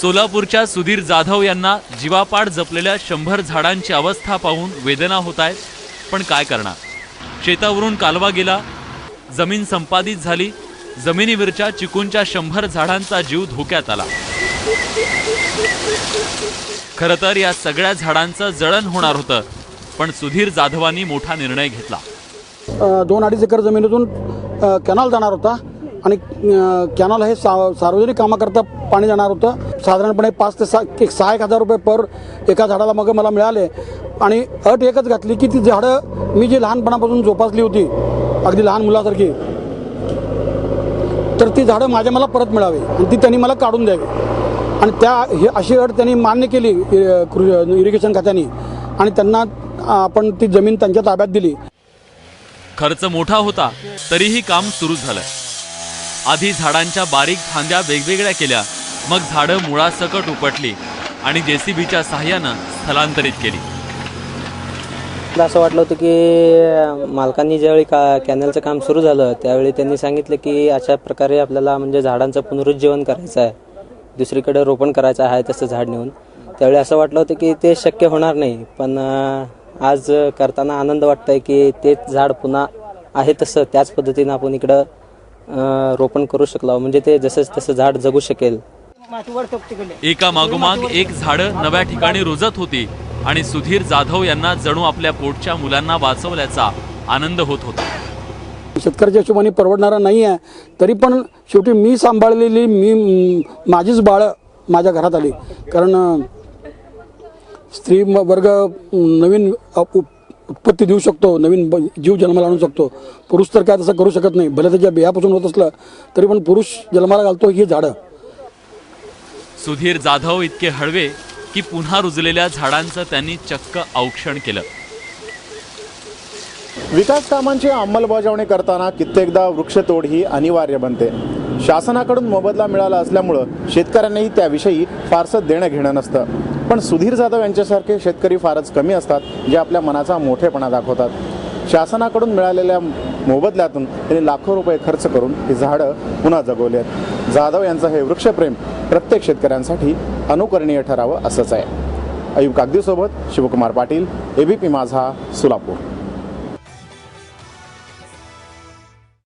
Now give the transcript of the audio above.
सोलापूरच्या सुधीर जाधव यांना जीवापाड जपलेल्या 100 झाडांची अवस्था पाहून वेदना होत आहेत, पण काय करणार? शेतावरून कालवा गेला, जमीन संपादित झाली, जमिनीवरच्या चिकूंच्या 100 झाडांचा जीव धोक्यात आला। खरं तर या सगळ्या झाडांचं जळण होणार होतं, पण सुधीर जाधवांनी मोठा निर्णय घेतला। 2-2.5 एकर जमिनीतून कॅनल जाणार होता आणि कॅनल हे सार्वजनिक कामाकरता पाणी जाणार होतं। साधारणपणे 5 ते 6,000 रुपये पर एका झाडाला मग मला मिळाले आणि अट एकच घातली की ती झाडं मी जी लहानपणापासून जोपासली होती अगदी लहान मुलासारखी, तर ती झाडं मला परत मिळावी आणि ती त्यांनी मला काढून द्यावी। आणि अशी अट त्यांनी मान्य केली इरिगेशन खात्याने आणि त्यांना आपण ती जमीन त्यांच्या ताब्यात दिली। खर्च मोठा होता तरीही काम सुरू झालं। आधी झाडांच्या बारीक फांद्या वेगवेगळ्या केल्या, मग झाडं मुळासकट उपटली आणि जेसीबीच्या सहाय्यानं स्थलांतरित केली। असं वाटलं होतं की मालकांनी ज्यावेळी कॅनलचं काम सुरू झालं त्यावेळी त्यांनी सांगितलं की अशा प्रकारे आपल्याला म्हणजे झाडांचं पुनरुज्जीवन करायचं आहे, दुसरीकडे रोपण करायचं आहे तसं झाड नेऊन। त्यावेळी असं वाटलं होतं की ते शक्य होणार नाही, पण आज करताना आनंद वाटतंय की तेच झाड पुन्हा आहे तसं त्याच पद्धतीनं आपण इकडं रोपण करू शकलो, म्हणजे ते जसं तसं झाड जगू शकेल। एका मागोमाग एक झाडं नव्या ठिकाणी रुजत होती आणि सुधीर जाधव यांना जणू आपल्या पोटच्या मुलांना वाचवल्याचा आनंद होत होता। शेतकऱ्याच्या हिशोबाने परवडणारा नाही आहे, तरी पण शेवटी मी सांभाळलेली माझीच बाळं माझ्या घरात आली। कारण स्त्री वर्ग नवीन उत्पत्ती देऊ शकतो, नवीन जीव जन्माला आणू शकतो, पुरुष तर काय तसं करू शकत नाही। भले त्याच्या बियापासून होत असलं तरी पण पुरुष जन्माला घालतो ही झाडं। सुधीर जाधव इतके हळवे की पुन्हा रुजलेल्या झाडांचं त्यांनी चक्क औक्षण केलं। विकास कामांची अंमलबजावणी करताना कित्येकदा वृक्षतोड ही अनिवार्य बनते। शासनाकडून मोबदला मिळाला असल्यामुळं शेतकऱ्यांनाही त्याविषयी फारसं देणं घेणं नसतं, पण सुधीर जाधव यांच्यासारखे शेतकरी फारच कमी असतात जे आपल्या मनाचा मोठेपणा दाखवतात। शासनाकडून मिळालेल्या मोबदल्यातून त्यांनी लाखो रुपये खर्च करून ही झाडं पुन्हा जगवली आहेत। जाधव यांचं हे वृक्षप्रेम प्रत्येक शेतकऱ्यांसाठी अनुकरणीय ठरावं असंच आहे। अयूब कागदीसोबत शिवकुमार पाटील, एबीपी माझा, सोलापूर।